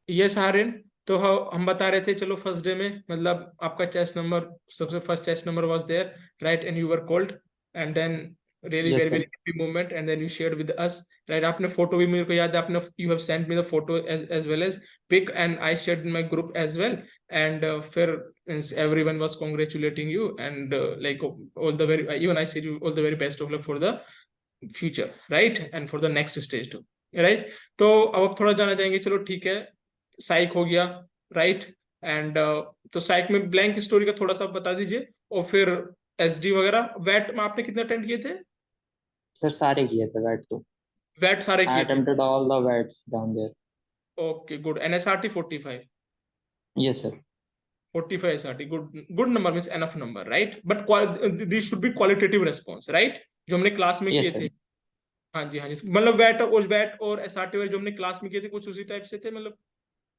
Yes Aryan, तो हम बता रहे थे, चलो फर्स्ट डे में मतलब आपका चेस्ट नंबर, सबसे first chest number was there, right, and you were called, and then really Yes, very sir. Very happy moment, and then you shared with us, right. आपने फोटो भी, मेरे को याद है, आपने, you have sent me the photo as well as pic, and I shared in my group as well, and फिर everyone was congratulating you, and like all the very, even I said you all the very best of luck for the future, right, and for the next stage too, right। तो अब थोड़ा जाना चाहेंगे, चलो ठीक है, साइक हो गया, राइट, एंड तो साइक में ब्लैंक स्टोरी का थोड़ा सा बता दीजिए, और फिर एसडी वगैरह, वैट में आपने कितने अटेंड किए थे? Sir, सारे किए थे वैट तो। वैट सारे I किए थे? attempted all the wets down there. Okay good. And SRT 45? Yes, sir. 45 SRT, good, good number, means enough number, right, but this should be qualitative response, right, जो हमने क्लास में किए Yes, sir. थे। हाँ जी, हाँ जी, मतलब वैट और एसआरटी जो हमने क्लास में किए थे, कुछ उसी टाइप से थे, मतलब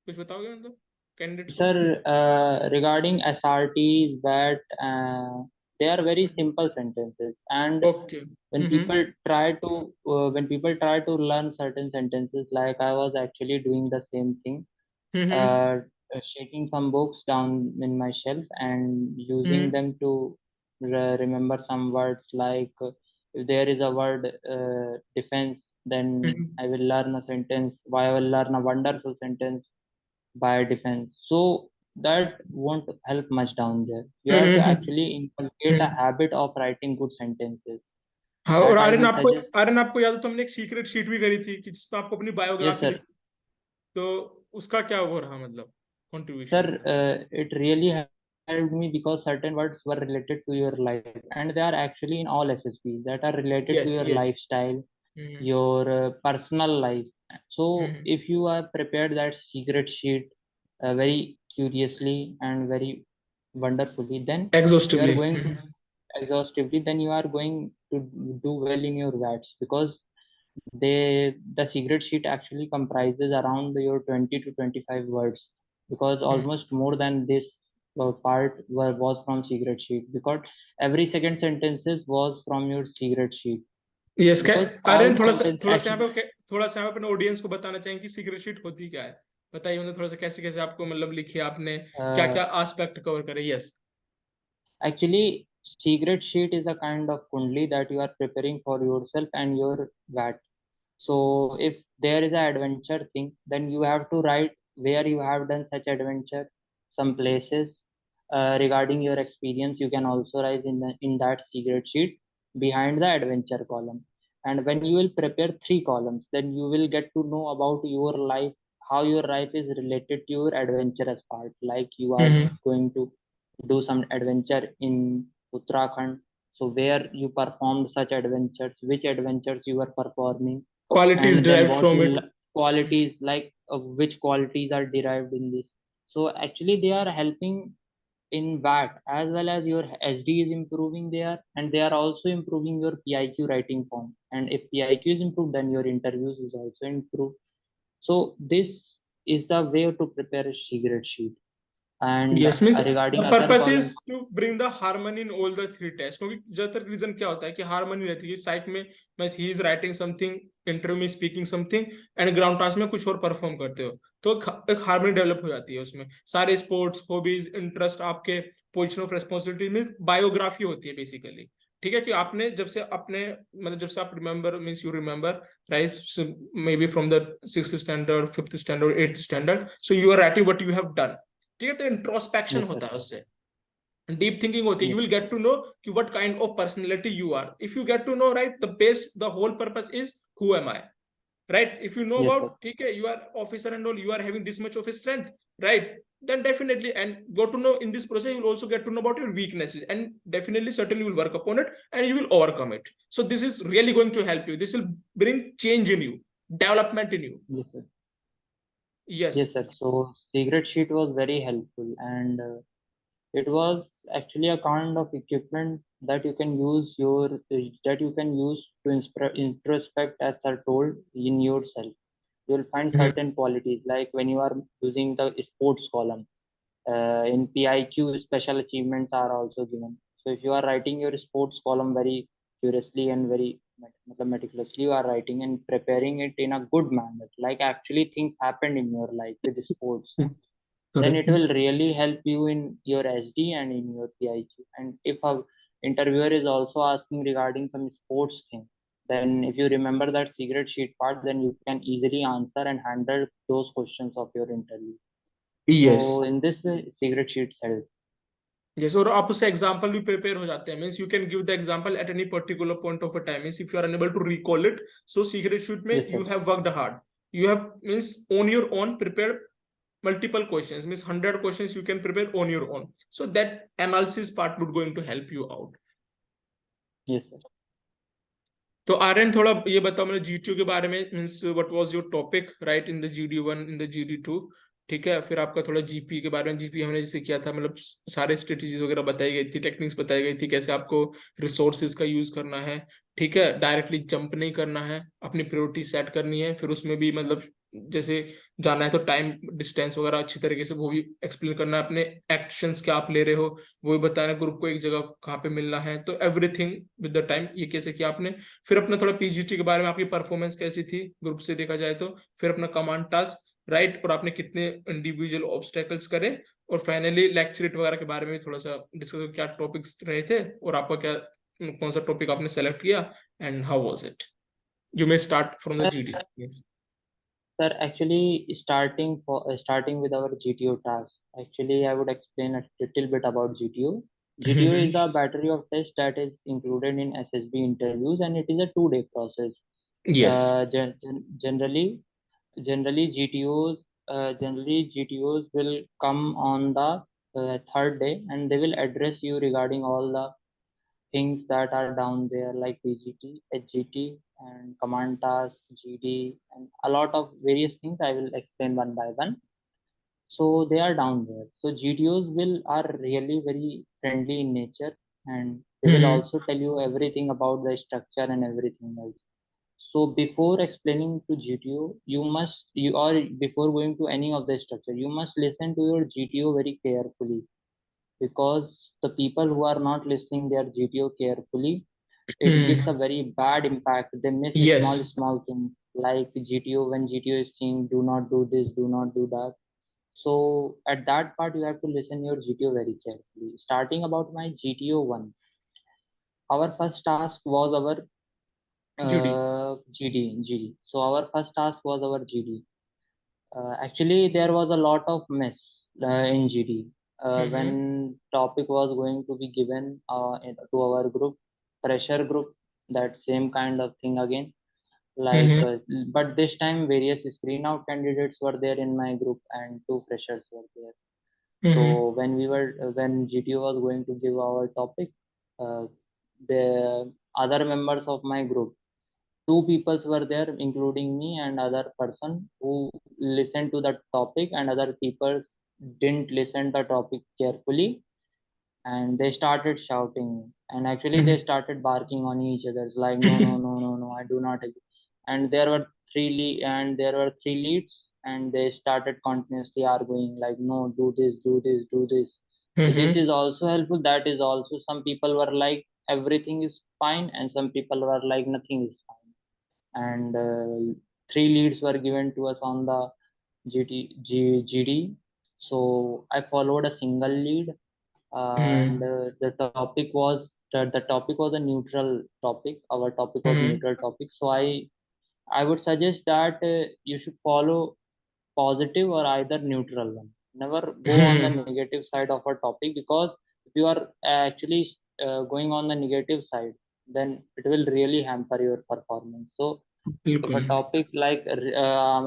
कुछ बताओगे मतलब कैंडिडेट्स को? Sir, regarding SRTs, that they are very simple sentences, and okay. when people try to learn certain sentences, like I was actually doing the same thing, hmm. uh, shaking some books down in my shelf and using hmm. them to remember some words, like if there is a word defense, then hmm. I will learn a sentence. Why I will learn a wonderful sentence by defense. So that won't help much down there. You have to hmm. actually inculcate a hmm. habit of writing good sentences. हाँ, और That I Aryan will आपको, suggest. Aryan आपको याद हो तो हमने एक secret sheet भी करी थी कि जिसमें आपको अपनी Yes, बायोग्राफी sir. लिखी, तो उसका क्या हो रहा, मतलब Sir, contribution? it really helped me because certain words were related to your life, and they are actually in all SSPs that are related to yes your yes. lifestyle, hmm. your personal life. So, hmm. if you have prepared that secret sheet very curiously and very wonderfully, then you are exhaustively. going to exhaustively, then you are going to do well in your VATs, because the secret sheet actually comprises around your 20 to 25 words, because almost more than this part was from secret sheet, because every second sentences was from your secret sheet, yes क्या, because Aryan all थोड़ा सा, sentence थोड़ा सा actually. यहाँ पे, थोड़ा सा यहाँ पे अपने ऑडियंस को बताना चाहेंगे कि सीक्रेट शीट होती क्या है, बताइए मतलब थोड़ा सा, कैसे कैसे आपको मतलब लिखी आपने, क्या uh, क्या एस्पेक्ट कवर करे? Yes. Actually, secret sheet is a kind of kundli that you are preparing for yourself and your VAT. So if there is an adventure thing, then you have to write where you have done such adventure, some places regarding your experience. You can also write in that secret sheet behind the adventure column. And when you will prepare 3 columns, then you will get to know about your life, how your life is related to your adventurous part. Like you are hmm. going to do some adventure in Uttarakhand. So where you performed such adventures, which adventures you were performing, qualities and then derived what from you it. qualities, like which qualities are derived in this. So actually they are helping in VAT, as well as your SD is improving there, and they are also improving your PIQ writing form. And if PIQ is improved, then your interviews is also improved. So this is the way to prepare a secret sheet. And yes means the regarding other purpose is columns. To bring the harmony in all the three test, क्योंकि ज्यादातर reason क्या होता है कि harmony रहती है psych में, means he is writing something, interview में speaking something, and ground task में कुछ और परफॉर्म करते हो, तो एक हार्मनी डेवलप हो जाती है उसमें, सारे स्पोर्ट्स, हॉबीज, इंटरेस्ट, आपके position of responsibility, mean biography होती है बेसिकली। ठीक है, कि आपने जब से अपने, मतलब जब से आप remember, means you remember, right, maybe from the 6th standard, 5th standard, 8th standard, so you are writing what you have done. ठीक है, तो इंट्रोस्पेक्शन Yes, sir. होता है उससे, डीप थिंकिंग होती है, you Yes, will get to know कि what kind of personality you are, if you get to know, right, the base, the whole purpose is who am I, right, if you know yes, about, sir. ठीक है, you are officer and all, you are having this much of a strength, right, then definitely, and go to know in this process, you will also get to know about your weaknesses, and definitely certainly you will work upon it and you will overcome it. So this is really going to help you, this will bring change in you, development in you. Yes, sir. Yes. Yes, sir. So secret sheet was very helpful, and it was actually a kind of equipment that you can use to introspect, as sir told, in yourself. You will find Mhm. certain qualities, like when you are using the sports column. In PIQ, special achievements are also given. So if you are writing your sports column very curiously and very meticulously you are writing and preparing it in a good manner, like actually things happened in your life with sports, then it Correct. will really help you in your SD and in your PIQ. And if a interviewer is also asking regarding some sports thing, then if you remember that secret sheet part, then you can easily answer and handle those questions of your interview. Yes. So in this way, secret sheets help. Yes, और आप उससे example भी prepare हो जाते हैं, means you can give the example at any particular point of a time, means if you are unable to recall it, so secret sheet में Yes, you sir. Have worked hard, you have means on your own prepared multiple questions, means 100 questions you can prepare on your own, so that analysis part would going to help you out. Yes, sir. तो आर्यन थोड़ा ये बताओ मैंने GTO के बारे में, means what was your topic right in the GD1 in the GD2, ठीक है, फिर आपका थोड़ा GP के बारे में, GP हमने जैसे किया था, मतलब सारे स्ट्रेटेजीज वगैरह बताई गई थी, टेक्निक्स बताई गई थी, कैसे आपको रिसोर्सेज का यूज करना है, ठीक है, डायरेक्टली जंप नहीं करना है, अपनी प्रायोरिटी सेट करनी है, फिर उसमें भी मतलब जैसे जाना है तो टाइम डिस्टेंस वगैरह अच्छी तरीके से वो भी एक्सप्लेन करना है, अपने एक्शंस क्या आप ले रहे हो वो भी बताना, ग्रुप को एक जगह कहाँ पे मिलना है, तो एवरीथिंग विद द टाइम, ये कैसे किया आपने, फिर अपना थोड़ा PGT के बारे में, आपकी परफॉर्मेंस कैसी थी ग्रुप से देखा जाए तो, फिर अपना कमांड टास्क राइट, और आपने कितने इंडिविजुअल ऑब्स्टेकल्स करे, और फाइनली लेक्चरेट वगैरह के बारे में भी थोड़ा सा डिस्कस, क्या टॉपिक्स रहे थे और आपका क्या कौन सा टॉपिक आपने सेलेक्ट किया and how was it, you may start from the Sir, GD. Yes. sir, actually starting with our GTO task, actually I would explain a little bit about GTO. GTO is Mhm. the battery of tests that is included in SSB interviews, and it is a 2-day process. Yes. Generally, generally GTOs will come on the third day, and they will address you regarding all the things that are down there like PGT, HGT, and command task, GD, and a lot of various things. I will explain one by one. So they are down there. So GTOs will are really very friendly in nature, and they will Mhm. also tell you everything about the structure and everything else. So before explaining to GTO, before going to any of the structure, you must listen to your GTO very carefully, because the people who are not listening their GTO carefully, it gives a Mhm. very bad impact. They miss Yes. small things like GTO, when GTO is saying do not do this, do not do that. So at that part you have to listen your GTO very carefully. Starting about my GTO 1, our first task was our GD. GD. So our first task was our GD. Actually, there was a lot of mess in GD Mhm. when topic was going to be given to our group, fresher group, that same kind of thing again. Like, Mhm. but this time various screen out candidates were there in my group and two freshers were there. Mhm. So when GTO was going to give our topic, uh, the other members of my group, two peoples were there including me and other person who listened to the topic, and other people didn't listen the topic carefully, and they started shouting, and actually they Mhm. started barking on each other's like no, I do not agree. And there were three leads, and they started continuously arguing like no, do this, do this, do this. So this Mhm. is also helpful, that is also, some people were like everything is fine, and some people were like nothing is fine. And three leads were given to us on the GD. So I followed a single lead, and Mhm. the topic was a neutral topic. Our topic was Mhm. neutral topic. So I would suggest that you should follow positive or either neutral one. Never go on the Mhm. negative side of a topic, because if you are actually going on the negative side, then it will really hamper your performance. So if a बिल्कुल. topic like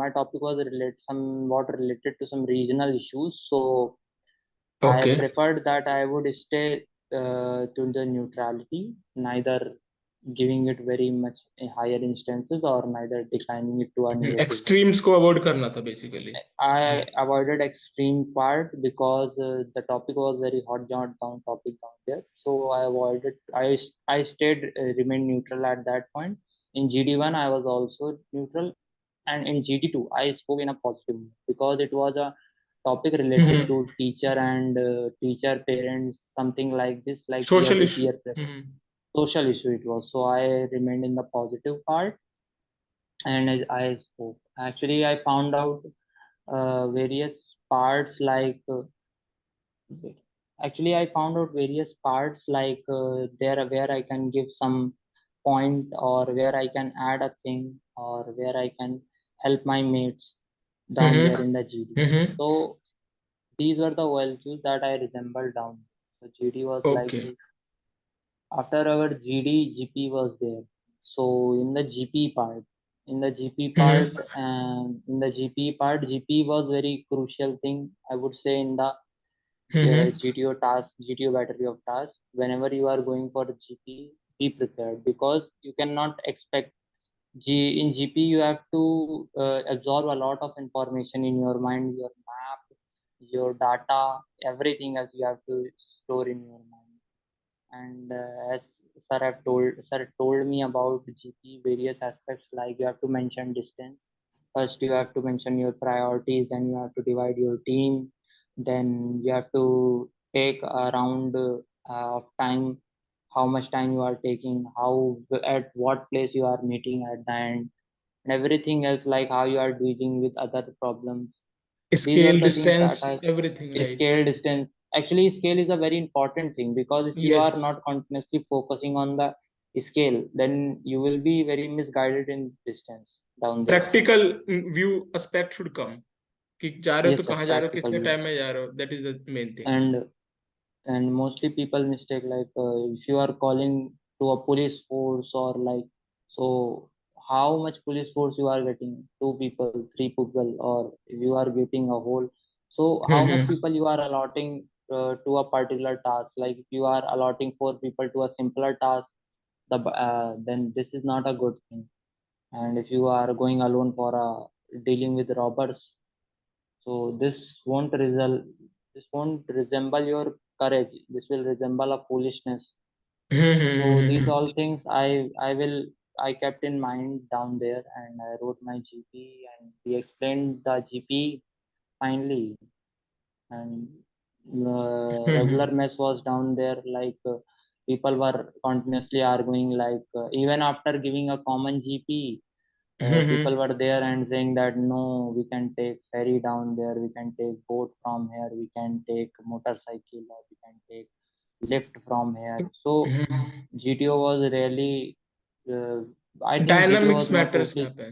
my topic was somewhat related to some regional issues, so I Okay. preferred that I would stay to the neutrality, neither giving it very much higher instances or neither declining it to a negative one. Extremes को avoid करना था basically. I avoided extreme part because the topic was very hot down topic down there. So I avoided. I stayed remained neutral at that point. In GD1 I was also neutral, and in GD2 I spoke in a positive mood, because it was a topic related Mhm. to teacher and teacher parents, something like this, like peer social to issue. peer pressure. Mhm. social issue it was. So I remained in the positive part, and I spoke. Actually, I found out various parts like wait. Actually, I found out various parts like there where I can give some point, or where I can add a thing, or where I can help my mates down there Mm-hmm. in the GD. Mm-hmm. So these were the values that I resembled down. So GD was like Okay. this. After our GD, GP was there. So in the GP part, in the GP part, Mm-hmm. and in the GP part, GP was very crucial thing, I would say, in the Mm-hmm. GTO task, GTO battery of tasks. Whenever you are going for GP, be prepared, because you cannot expect in GP you have to absorb a lot of information in your mind, your map, your data, everything else you have to store in your mind. And as sir told me about GP various aspects, like you have to mention distance. First, you have to mention your priorities. Then you have to divide your team. Then you have to take around of time, how much time you are taking, how at what place you are meeting at the end, and everything else, like how you are dealing with other problems. These were Scale, the things that distance, everything, I right? scale distance. Actually, scale is a very important thing, because if you are Yes. not continuously focusing on the scale, then you will be very misguided in distance down there. Practical view aspect should come कि जा रहे हो तो Yes, sir, कहाँ जा रहे हो, practical कितने view. टाइम में जा रहे हो, that is the main thing. And mostly people mistake, like if you are calling to a police force, or like, so how much police force you are getting, two people, three people, or if you are getting a whole, so how much Mm-hmm. people you are allotting to a particular task. Like if you are allotting four people to a simpler task, then this is not a good thing. And if you are going alone for dealing with robbers, so this won't resemble your courage. This will resemble a foolishness. So these Mm-hmm. all things I kept in mind down there, and I wrote my GP, and we explained the GP finally. And regular Mm-hmm. mess was down there, like people were continuously arguing, like even after giving a common GP, people Mm-hmm. were there and saying that no, we can take ferry down there, we can take boat from here, we can take motorcycle, or we can take lift from here. So Mm-hmm. GTO was really, uh, I think GTO Dynamics was not matters totally, यहाँ पे,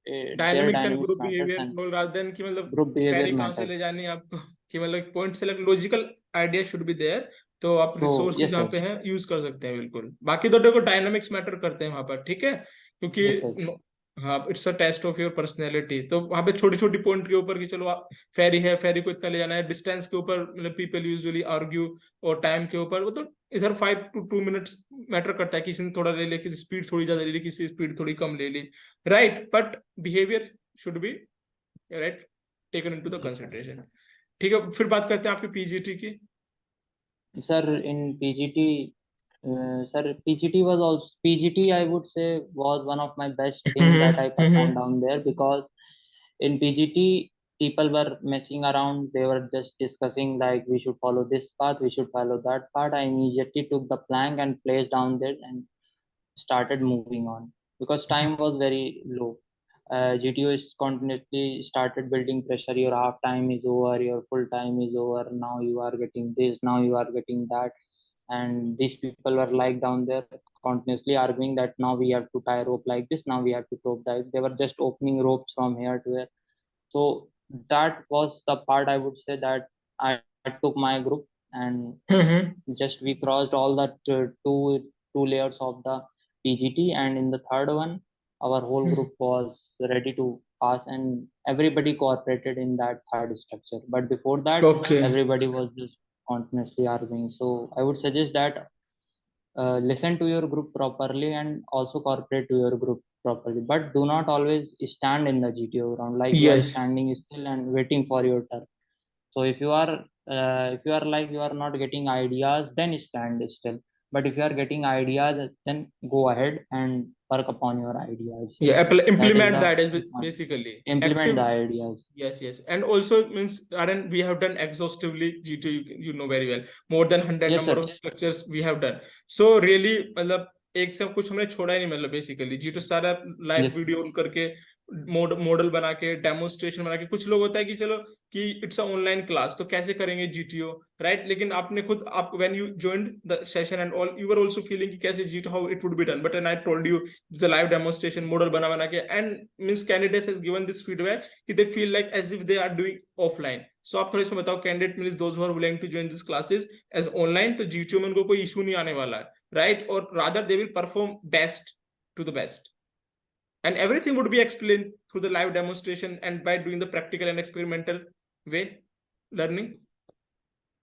their dynamics and dynamics group matters, behaviour, and rather than कि मतलब group behavior फेरी कहाँ से matters. ले जानी है आपको, कि मतलब point select, logical idea should be there, तो आप So रिसोर्सेज yes, जहाँ sir, पे हैं यूज कर सकते हैं बिल्कुल। बाकी तो देखो डायनामिक्स मैटर करते हैं वहां पर, ठीक है, क्योंकि yes, sir, हाँ it's a test of your personality. तो वहां पे छोटी छोटी पॉइंट के ऊपर कि चलो फेरी है, फेरी को इतना ले जाना है, डिस्टेंस के ऊपर मतलब पीपल यूजुअली आर्ग्यू, और टाइम के ऊपर वो तो इधर 5 to 2 minutes मैटर करता है, किसी ने थोड़ा ले लिया, किसी स्पीड थोड़ी ज्यादा ले ली, किसी स्पीड थोड़ी कम ले ली, right, but behaviour should be right taken into the yes, sir. Consideration. ठीक है, फिर बात करते हैं आपकी पीजीटी की। Sir, in PGT, sir, PGT was also PGT. I would say was one of my best thing that I performed hmm. down there, because in PGT people were messing around. They were just discussing like we should follow this path, we should follow that path. I immediately took the plank and placed down there and started moving on, because time was very low. GTO is continuously started building pressure. Your half time is over, your full time is over. Now you are getting this, now you are getting that, and these people were like down there continuously arguing that now we have to tie rope like this, now we have to rope that. They were just opening ropes from here to here. So that was the part, I would say, that I took my group, and hmm. just we crossed all the two layers of the PGT, and in the third one our whole group was ready to pass, and everybody cooperated in that third structure. But before that, okay. everybody was just continuously arguing. So I would suggest that listen to your group properly, and also cooperate to your group properly, but do not always stand in the GTO ground like you are yes. standing still and waiting for your turn. So if you are like you are not getting ideas, then stand still. But if you are getting ideas, then go ahead and work upon your ideas. Yeah, implement the that is key point. basically Implement the active. ideas. Yes, yes. And also means Aaron, we have done exhaustively G2, you know very well. More than 100 Yes, number sir. of structures we have done. So really मतलब एक से कुछ हमने छोड़ा ही नहीं मतलब basically G2 सारा live Yes. Video on करके मॉडल बना के डेमोन्स्ट्रेशन बना के कुछ लोग होता है कि चलो कि इट्स अ ऑनलाइन क्लास तो कैसे करेंगे GTO राइट लेकिन आपने खुद आप when you joined the session and all you were also feeling कि कैसे GTO how it would be done but and I told you it's a live demonstration model बना बना के and means candidates has given this feedback कि they feel like as if they are doing offline so आप थोड़ा इसमें बताओ candidate means those who are willing to join this classes as online तो GTO में उनको कोई इशू नहीं आने वाला है राइट और rather they will perform best to the best and everything would be explained through the live demonstration and by doing the practical and experimental way learning.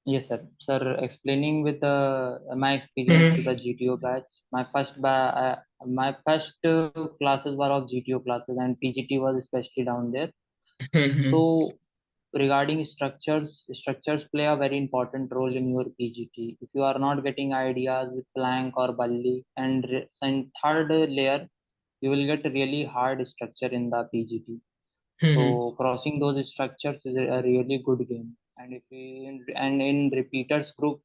Yes, sir. Sir, explaining with my experience to the GTO batch, my first classes were of GTO classes, and PGT was especially down there. So regarding structures play a very important role in your PGT. If you are not getting ideas with plank or bully, and third layer, you will get really hard structure in the PGT. So crossing those structures is a really good game. And in repeaters group,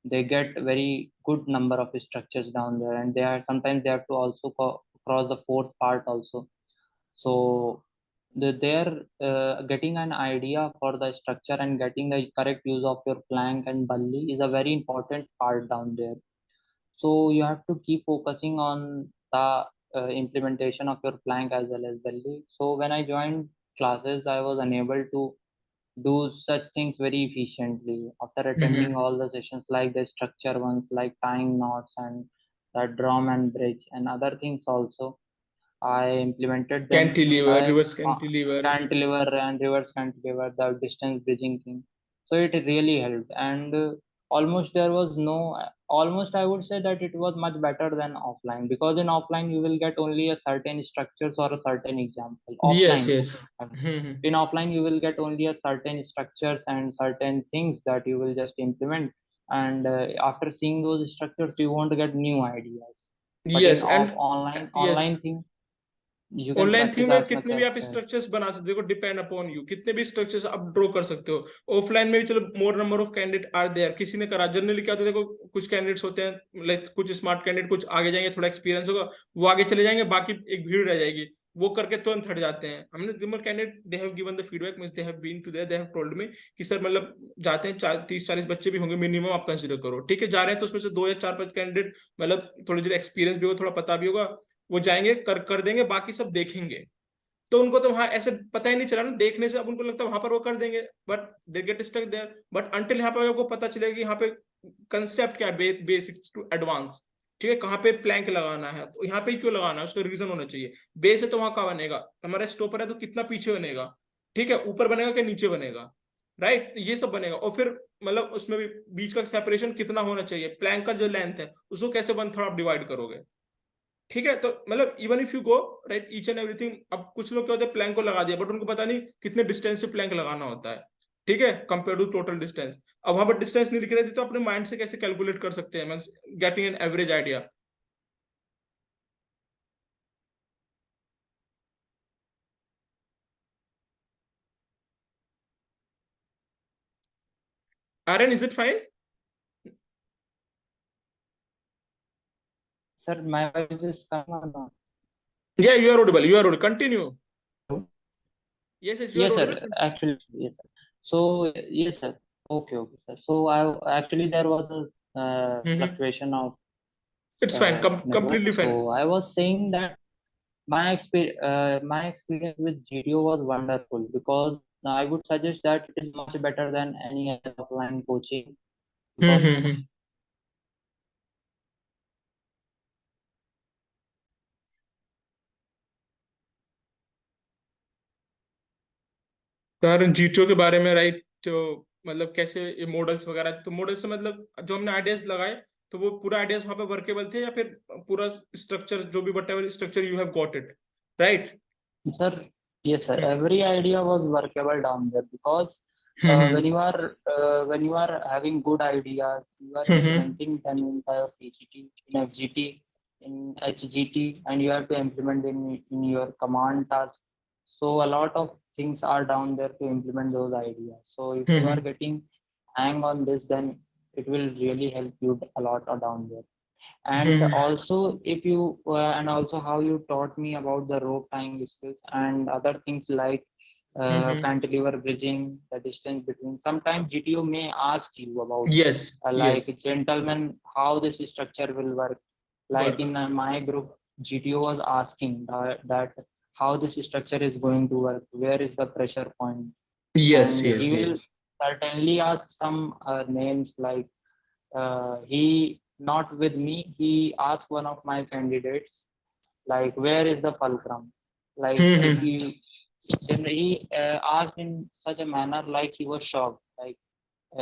they get very good number of structures down there, and they are sometimes they have to also cross the fourth part also. So they're getting an idea for the structure and getting the correct use of your plank and bully is a very important part down there. So you have to keep focusing on the implementation of your plank as well as bully. So when I joined classes, I was unable to do such things very efficiently after attending all the sessions, like the structure ones like tying knots and the drum and bridge and other things also. I implemented them. Cantilever, I reverse cantilever. cantilever and reverse cantilever, the distance bridging thing. So it really helped, and almost there was no. Almost I would say that it was much better than offline, because in offline you will get only a certain structures or a certain example. Yes, Offline, yes. in offline you will get only a certain structures and certain things that you will just implement, and after seeing those structures you won't get new ideas. But in Yes, and online yes, thing, you can online थी practice में as much कितने भी as आप structures बना सकते हो depend upon you कितने भी स्ट्रक्चर्स आप ड्रॉ कर सकते हो ऑफलाइन में भी चलो more number of candidate are there किसी ने करा जनरली क्या होता है देखो कुछ कैंडिडेट्स होते हैं लाइक कुछ स्मार्ट कैंडिडेट कुछ आगे जाएंगे थोड़ा एक्सपीरियंस होगा वो आगे चले जाएंगे बाकी एक भीड़ रह जाएगी वो करके तुरंत हट जाते हैं हमने जिमर candidate they have given the feedback means they have been to there they have told me कि सर मतलब जाते हैं 30-40 बच्चे भी होंगे मिनिमम आप कंसीडर करो ठीक है जा रहे हैं तो उसमें से 2 या 4-5 कैंडिडेट मतलब थोड़ी देर एक्सपीरियंस भी होगा थोड़ा पता भी होगा वो जाएंगे कर देंगे बाकी सब देखेंगे तो उनको तो वहां ऐसे पता ही नहीं चला ना देखने से अब उनको लगता है वहां पर वो कर देंगे but they get stuck there but until यहाँ पे आपको पता चलेगा कि यहाँ पे कंसेप्ट क्या है बेसिक टू एडवांस ठीक है कहाँ पे प्लैंक लगाना है तो यहाँ पे क्यों लगाना है उसका रीजन होना चाहिए बेस है तो वहां कहाँ बनेगा हमारा स्टॉपर है तो कितना पीछे बनेगा ठीक है ऊपर बनेगा कि नीचे बनेगा राइट ये सब बनेगा और फिर मतलब उसमें भी बीच का सेपरेशन कितना होना चाहिए प्लैंक का जो लेंथ है उसको कैसे वन थर्ड आप डिवाइड करोगे ठीक है तो मतलब even if you go right each and everything अब कुछ लोग क्या होते हैं प्लैंक को लगा दिया बट उनको पता नहीं कितने डिस्टेंस से प्लैंक लगाना होता है ठीक है कंपेयर टू टोटल डिस्टेंस अब वहां पर डिस्टेंस नहीं लिख रहे थे तो अपने माइंड से कैसे कैलकुलेट कर सकते हैं getting an average idea Aaron, is it fine? sir, my voice is coming or not? Yeah, you are audible. You are audible. Continue. Yes, yes, you are Yes, sir. audible. Actually, yes, sir. So, yes, sir. Okay, sir. So, I actually there was a fluctuation of It's fine. network. Completely fine. So, I was saying that my experience with GTO was wonderful, because I would suggest that it is much better than any other offline coaching, because तो यार GTO के बारे में right तो मतलब कैसे ये models वगैरह तो मॉडल से मतलब जो हमने आइडियाज लगाए तो वो पूरा आइडियाज वहां पे वर्केबल थे या फिर पूरा स्ट्रक्चर जो भी what ever structure you have got it right sir, yes, sir, every idea was workable down there, because when you are having good ideas, you are implementing them in your PGT, in FGT. in HGT, and you have to implement in your command task. So a lot of things are down there to implement those ideas. So if you are Mm-hmm. getting hang on this, then it will really help you a lot down there. And Mm-hmm. also if you and also how you taught me about the rope tying skills and other things like Mm-hmm. cantilever bridging, the distance between. Sometimes GTO may ask you about Yes, like, yes, gentlemen, how this structure will work. Like work. in my group, GTO was asking that how this structure is going to work, where is the pressure point, Yes, and yes, he will yes. certainly ask some names like he not with me, he asked one of my candidates like, where is the fulcrum, like if Mm-hmm. he then he asked in such a manner like he was shocked, like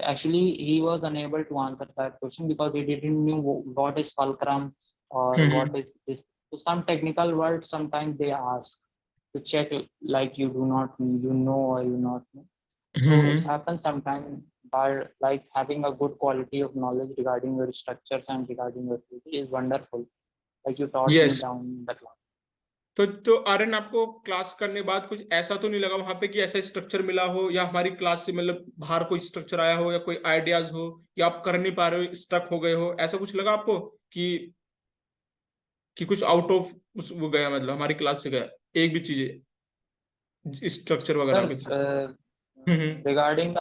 actually he was unable to answer that question because he didn't know what is fulcrum or what Mm-hmm. is this. So some technical words sometimes they ask to check, like you do not, you know, or you not know. So it Mm-hmm. happens sometimes by like having a good quality of knowledge regarding your structures and regarding your theory is wonderful. Like you taught me Yes. down the class. तो आर्यन, आपको class करने के बाद कुछ ऐसा तो नहीं लगा वहां पे कि ऐसा स्ट्रक्चर मिला हो, या हमारी क्लास से मतलब बाहर कोई स्ट्रक्चर आया हो, या कोई आइडियाज हो, या आप कर नहीं पा रहे हो, स्टक हो गए हो, ऐसा कुछ लगा आपको कि कुछ आउट ऑफ उस वो गया, मतलब हमारी क्लास से गया एक भी चीजें, स्ट्रक्चर वगैरह Sir, कुछ? हम्म। regarding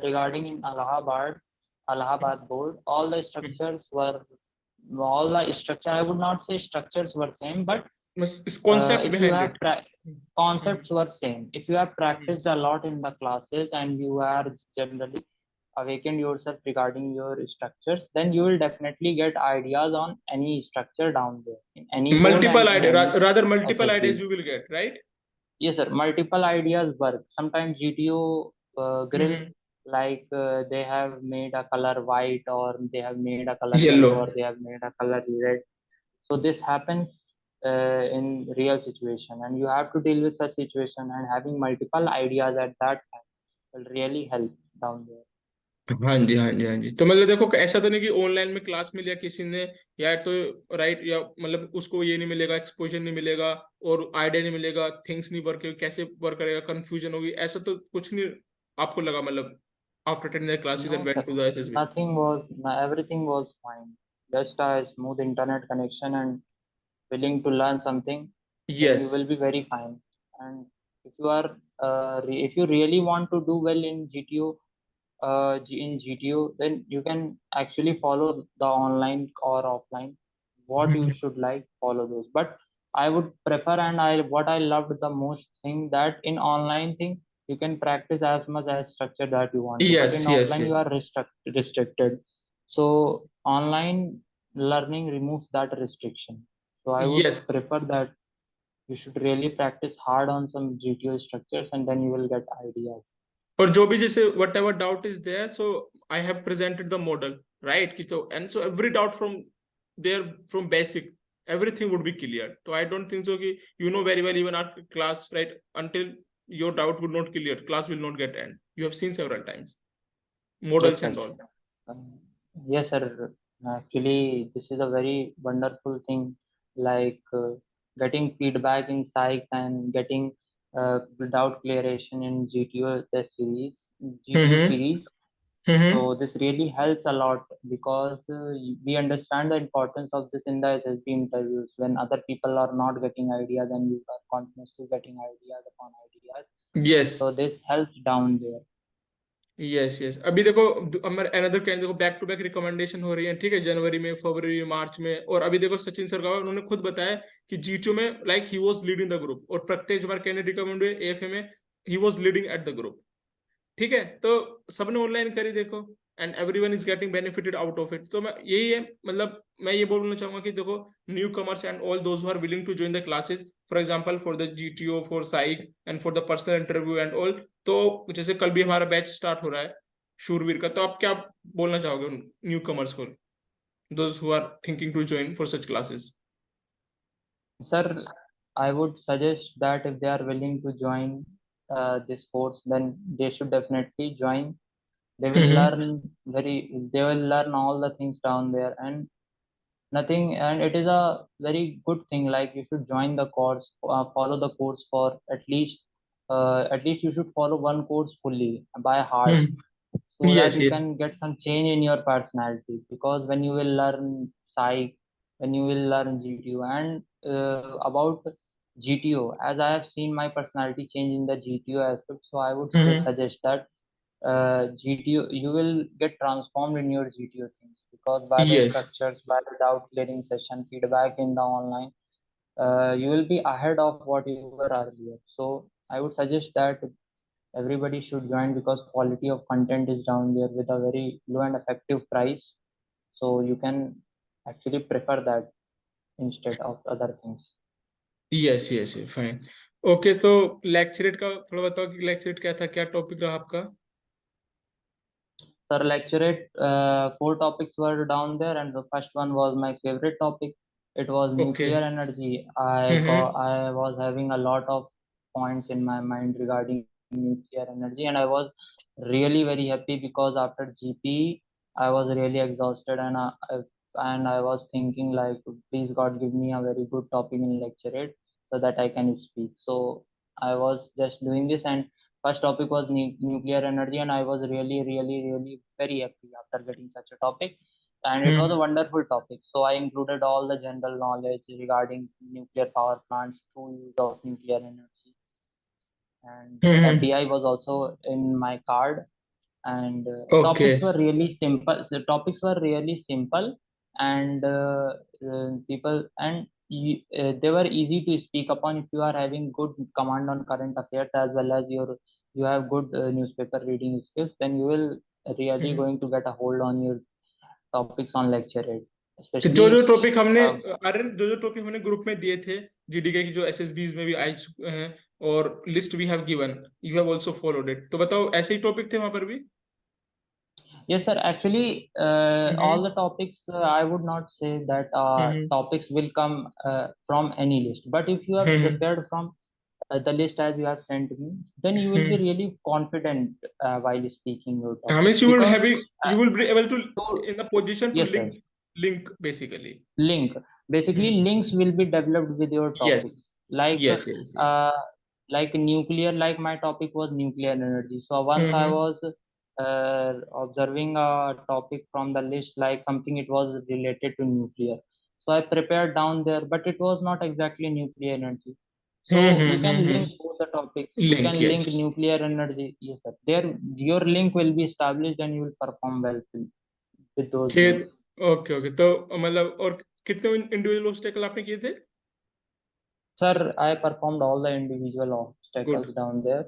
regarding in Allahabad board, all the structure. I would not say structures were same, but बस इस concept if you behind have it. concepts were same. If you have practiced a lot in the classes and you are generally awakened yourself regarding your structures, then you will definitely get ideas on any structure down there in any board multiple and in idea, any rather multiple SSB. Ideas you will get, right? Yes, sir. Multiple ideas work. Sometimes GTO grill, like they have made a color white, or they have made a color yellow. yellow, or they have made a color red. So this happens in real situation, and you have to deal with such situation. And having multiple ideas at that time will really help down there. हाँ जी, हाँ जी, हाँ जी। तो मतलब देखो, ऐसा तो नहीं कि ऑनलाइन में क्लास में लिया किसी ने, या तो राइट, या मतलब उसको ये नहीं मिलेगा, एक्सपोजर नहीं मिलेगा, और आइडिया नहीं मिलेगा, थिंग्स नहीं वर्क, कैसे वर्क करेगा, कंफ्यूजन होगी, ऐसा तो कुछ नहीं आपको लगा, मतलब after attending the classes and No, went sir. To the SSB? Everything was fine. Just a smooth internet connection and willing to learn something, then you yes. will be very fine. And if you are, if you really want to do well in GTO, in GTO, then you can actually follow the online or offline. What you should like, follow those. But I would prefer, and what I loved the most thing, that in online thing you can practice as much as structure that you want to, but yes, in yes, offline you are restricted. So online learning removes that restriction. So I would yes. prefer that you should really practice hard on some GTO structures, and then you will get ideas. और जो भी जैसे whatever doubt is there, so I have presented the model, right? कि तो and so every doubt from there, from basic, everything would be clear. So I don't think so कि you know very well even our class, right? Until your doubt would not clear, class will not get end. You have seen several times Yes, models sir. and all. Um, yes, sir. Actually, this is a very wonderful thing, like getting feedback in psychs and getting doubt clearation in GTO the series, GTO Mm-hmm. series. Mm-hmm. So this really helps a lot because we understand the importance of this in the SSB interviews. When other people are not getting ideas and you are continuously getting ideas upon ideas, Yes. so this helps down there. Yes, yes. अभी देखो, हमारे another candidate देखो, back to back recommendation हो रही है, ठीक है, जनवरी में, फरवरी में, मार्च में। और अभी देखो सचिन सर का उन्होंने खुद बताया कि जीटीओ में like he was leading the group, और प्रत्येक जो हमारे कैंडिडेट रिकमेंड हुए एएफए में, he was leading at the group. ठीक है, तो सबने ऑनलाइन करी देखो, and everyone is getting benefited out of it. तो मैं यही है, मतलब मैं ये बोलना चाहूंगा कि देखो, newcomers and all those who are willing to join the classes, for example for the GTO, for psych and for the personal interview and all. तो जैसे कल भी हमारा बैच स्टार्ट हो रहा है शूरवीर का, तो आप क्या बोलना चाहोगे उन न्यू कमर्स को, those who are thinking to join for such classes? Sir, I would suggest that if they are willing to join this course, then they should definitely join. They will learn all the things down there, and Nothing, and it is a very good thing. Like you should join the course, follow the course for at least you should follow one course fully by heart, Hmm. so that Yes, you yes. can get some change in your personality. Because when you will learn psych, when you will learn GTO, and about GTO, as I have seen my personality change in the GTO aspect, so I would Hmm. suggest that GTO, you will get transformed in your GTO things, because by the Yes. structures, by the doubt clearing session, feedback in the online, you will be ahead of what you were earlier. So I would suggest that everybody should join, because quality of content is down there with a very low and effective price. So you can actually prefer that instead of other things. Yes yes fine okay तो lecturette का थोड़ा बताओ कि lecturette क्या था क्या topic रहा आपका Sir, lecturate, four topics were down there, and the first one was my favorite topic. It was okay nuclear energy. Hmm I was having a lot of points in my mind regarding nuclear energy, and I was really very happy, because after GP, I was really exhausted, and I was thinking like, please God, give me a very good topic in lecturate so that I can speak. So I was just doing this, and first topic was nuclear energy, and I was really very happy after getting such a topic, and it was a hmm wonderful topic. So I included all the general knowledge regarding nuclear power plants, true use of nuclear energy, and hmm FDI was also in my card. And okay topics were really simple. So topics were really simple, and people, and they were easy to speak upon if you are having good command on current affairs, as well as you have good newspaper reading skills. Then you will really going to get a hold on your topics on lecture rate, तो जो जो especially topic हमने uh, Aryan जो जो topic हमने group में दिए थे जीडीके की जो एसएसबीज में भी आई चुके हैं और list we have given you have also followed it तो बताओ ऐसे ही टॉपिक थे वहां पर भी yes, sir. Actually, all hmm the topics, I would not say that hmm topics will come from any list. But if you have hmm prepared from the list as you have sent me, then you will be hmm really confident while speaking your topic. हमें Because uh, you will be able to to, in the position to yes, sir, link basically link. Basically, hmm links will be developed with your yes topics. yes yes yes Uh, like nuclear, like my topic was nuclear energy. So once I mm-hmm. was observing a topic from the list, like something it was related to nuclear. So I prepared down there, but it was not exactly nuclear energy. So you can link both the topics. You link can yes link nuclear energy. Yes, sir. There, your link will be established, and you will perform well with those ठीक links. Okay okay तो मतलब और कितने individual obstacle आपने किए थे Sir, I performed all the individual good obstacles down there.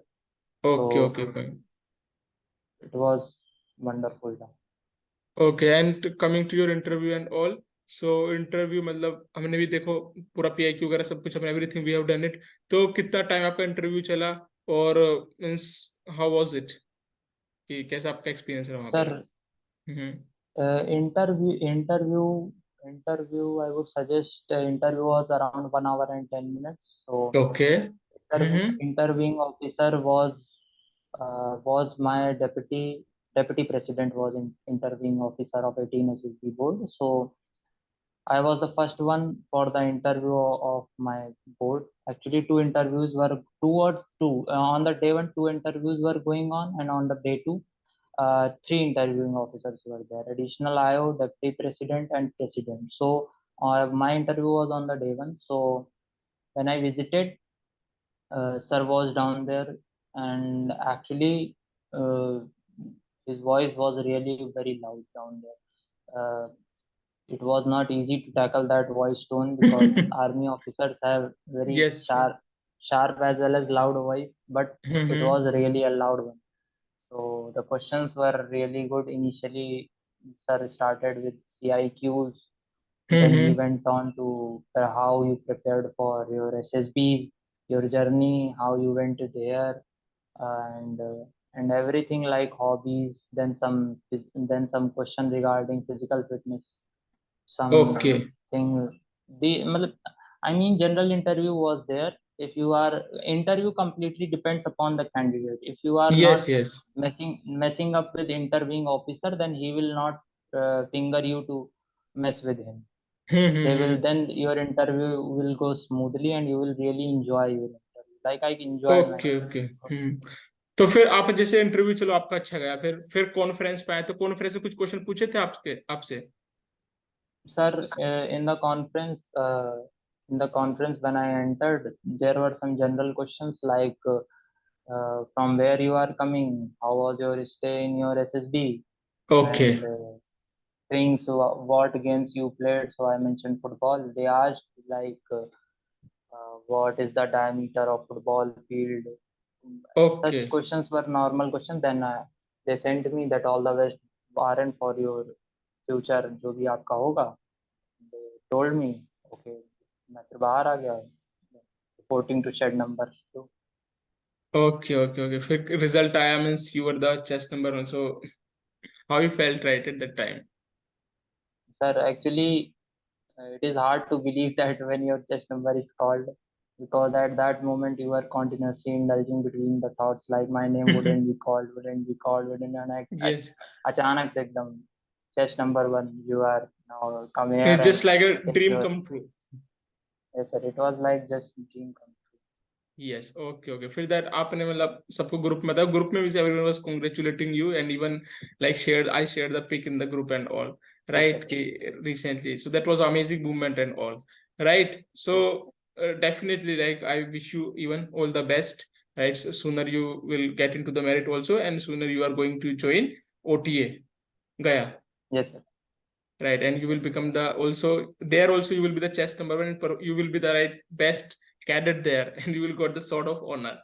Okay So okay fine it was wonderful. Okay and coming to your interview and all so interview मतलब हमने भी देखो पूरा पीआईक्यू वगैरह सब कुछ हमने everything we have done it तो कितना टाइम आपका इंटरव्यू चला और मींस हाउ वाज इट कि कैसा आपका एक्सपीरियंस रहा वहाँ पे Sir, interview. I would suggest interview was around 1 hour and 10 minutes. So okay hmm interviewing officer was my deputy president, was interviewing officer of 18 SSB board. So I was the first one for the interview of my board. Actually, two interviews were two or two. On the day one, two interviews were going on, and on the day two, three interviewing officers were there: additional IO, deputy president, and president. So my interview was on the day one. So when I visited, sir was down there, and actually, uh, his voice was really very loud down there. It was not easy to tackle that voice tone, because army officers have very yes sharp as well as loud voice, but it hmm was really a loud one. So the questions were really good. Initially, sir started with CIQs. Then he hmm went on to how you prepared for your SSBs, your journey, how you went there, and everything like hobbies. Then some question regarding physical fitness, okay something. I mean, general interview was there. If you are interview completely depends upon the candidate. If you are yes not yes messing up with interviewing officer, then he will not finger you to mess with him. they will, then your interview will go smoothly and you will really enjoy your interview. Like I enjoyed my okay interview. Okay तो फिर आप जैसे interview चलो आपका अच्छा गया, फिर conference पे आए तो कॉन्फ्रेंस में कुछ क्वेश्चन पूछे थे आपसे? Sir, in the conference when I entered, there were some general questions like from where you are coming, how was your stay in your SSB, okay and things, what games you played. So I mentioned football. They asked like what is the diameter of football field. Okay Such questions were normal questions. Then they sent me that all the best, Aryan, for your future, जो भी आपका होगा. They told me, okay, मैं फिर बाहर आ गया, reporting to shed number 2. Okay फिर result आया, means you were the chest number 1, so how you felt right at that time? Sir, actually, it is hard to believe that when your chest number is called, because at that moment you are continuously indulging between the thoughts like my name wouldn't be called, and Yes, अचानक से एकदम chest number 1, you are now come here it's just and like a it's dream your, come true. yes sir, it was like just dream come true. Yes okay फिर that आपने मतलब सबको group में था, group में भी everyone was congratulating you and even like share the pic in the group and all, right? कि recently, so that was amazing movement and all, right? So definitely, like, I wish you even all the best, right? So sooner you will get into the merit also, and sooner you are going to join OTA Gaya, Yes sir. right? And you will become the also there also you will be the chess number 1 and you will be the right best cadet there and you will got the sword of honor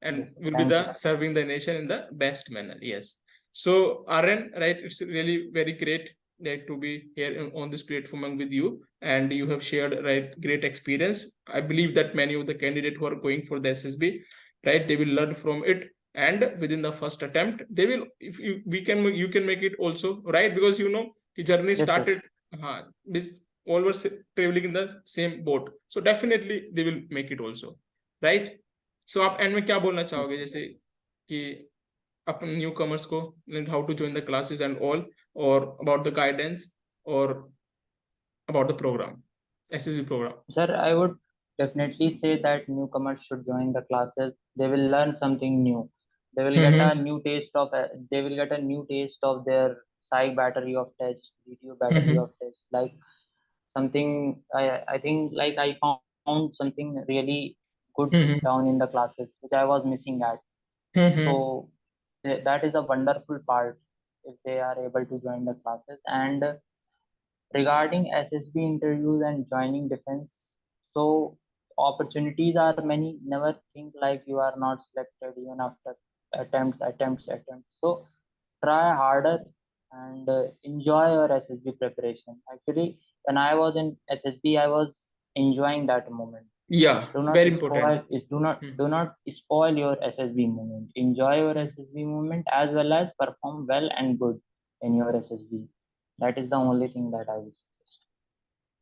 and Yes, will be thank the you. serving the nation in the best manner. Yes. So Aryan, right, it's really very great that to be here on this platform with you, and you have shared right great experience. I believe that many of the candidates who are going for the SSB, right, they will learn from it, and within the first attempt they will, if you can make it also, right? Because you know the journey Yes sir. started, this all were traveling in the same boat, so definitely they will make it also, right? So आप end में क्या बोलना चाहोगे, जैसे कि अपन newcomers को, how to join the classes and all, और अबाउट द गाइडेंस, और about the program, SSB program? Sir, I would definitely say that newcomers should join the classes. They will learn something new. They will get a new taste of their psych battery of tests, video battery of tests. Like something, I think like I found something really good down in the classes which I was missing at. So that is a wonderful part if they are able to join the classes. And regarding SSB interviews and joining defense, so opportunities are many. Never think like you are not selected even after attempts. So try harder and enjoy your SSB preparation. Actually, when I was in SSB, I was enjoying that moment. Yeah, Do not very spoil important. do not spoil your SSB moment. Enjoy your SSB moment as well as perform well and good in your SSB. That is the only thing that I would suggest.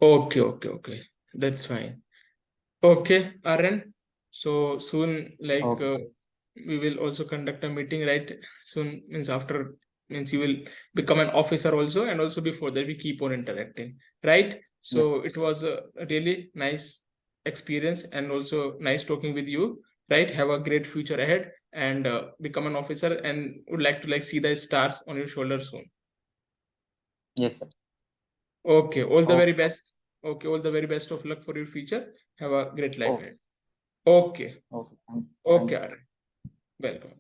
Okay, that's fine. Okay, Aryan, so soon, like, Okay. we will also conduct a meeting, right? Soon, means after, means you will become an officer also, and also before that we keep on interacting, right? Yes. So it was a really nice experience and also nice talking with you, right? Have a great future ahead, and become an officer, and would like to like see the stars on your shoulder soon. Yes, sir. Okay, all the very Okay. best. Okay, all the very best of luck for your future. Have a great life Okay. ahead. Okay. Okay. Thank you. Okay, Aryan. Welcome.